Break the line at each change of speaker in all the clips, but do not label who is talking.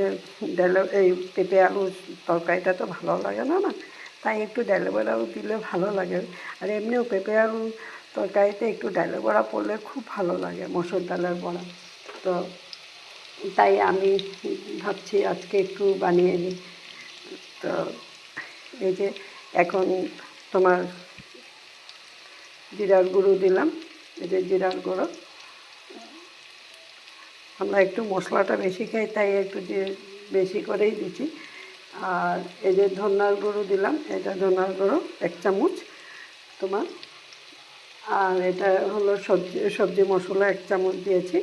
যে এই পেঁপে আলু তরকারিটা তো ভালো লাগে না, তাই একটু ডালে বড়াও দিলে ভালো লাগে। আর এমনিও পেঁপে আলু তরকারিতে একটু ডালে বড়া পড়লে খুব ভালো লাগে, মসুর ডালের বড়া। তো তাই আমি ভাবছি আজকে একটু বানিয়ে নিই। তো এই যে এখন তোমার জিরার গুঁড়ো দিলাম, এই যে জিরার গুঁড়ো। আমরা একটু মশলাটা বেশি খাই, তাই একটু বেশি করেই দিচ্ছি। আর এই যে ধনিয়ার গুঁড়ো দিলাম, এটা ধনিয়ার গুঁড়ো 1 চামচ তোমার। আর এটা হলো সবজি মশলা 1 চামচ দিয়েছি।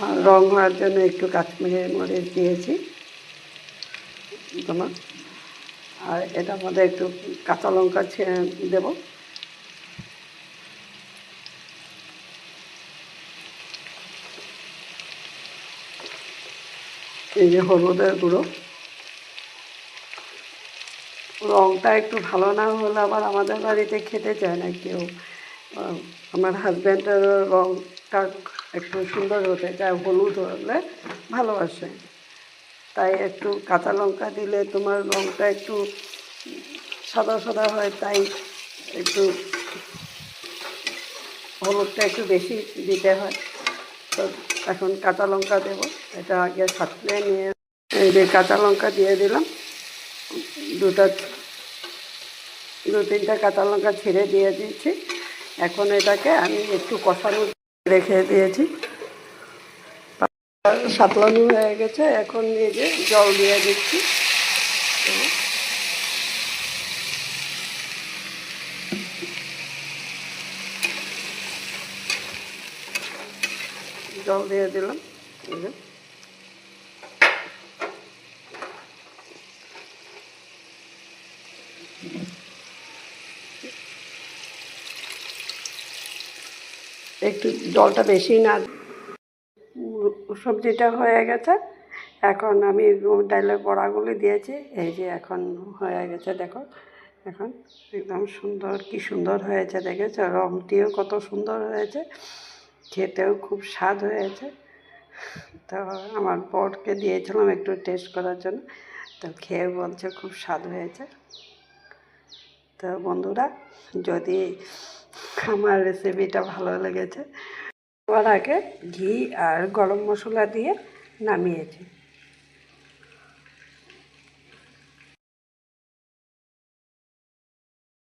আর রং হওয়ার জন্য একটু কাশ্মীরি মরিচ দিয়েছি তোমার। আর এটার মধ্যে একটু কাঁচা লঙ্কা দেব। এই যে হলুদের গুঁড়ো। রঙটা একটু ভালো না হলে আবার আমাদের বাড়িতে খেতে চায় না কেউ। আমার হাজব্যান্ডের রঙটা একটু সুন্দর হতে চায়, হলুদ হলে ভালোবাসে। তাই একটু কাঁচা লঙ্কা দিলে তোমার রঙটা একটু সাদা সাদা হয়, তাই একটু হলুদটা একটু বেশি দিতে হয়। তো এখন কাঁচা লঙ্কা দেবো, এটা আগে সাঁতলে নিয়ে এই যে কাঁচা লঙ্কা দিয়ে দিলাম। দু তিনটা কাঁচা লঙ্কা ছিঁড়ে দিয়ে দিচ্ছি। এখন এটাকে আমি একটু কষানো রেখে দিয়েছি, সাতলানো হয়ে গেছে। এখন এই যে জল দিয়ে দিচ্ছি। জল দিয়ে দিলাম। একটু জলটা বেশি না, সবজিটা হয়ে গেছে। এখন আমি ডালের বড়াগুলি দিয়েছি, এই যে এখন হয়ে গেছে দেখো। এখন একদম সুন্দর, কি সুন্দর হয়েছে দেখেছো, রঙটিও কত সুন্দর হয়েছে, খেতেও খুব স্বাদ হয়েছে। তো আমার বরকে দিয়েছিলাম একটু টেস্ট করার জন্য, তো খেয়ে বলছে খুব স্বাদ হয়েছে। তো বন্ধুরা, যদি আমার রেসিপিটা ভালো লেগেছে, আগে ঘি আর গরম মশলা দিয়ে নামিয়েছি।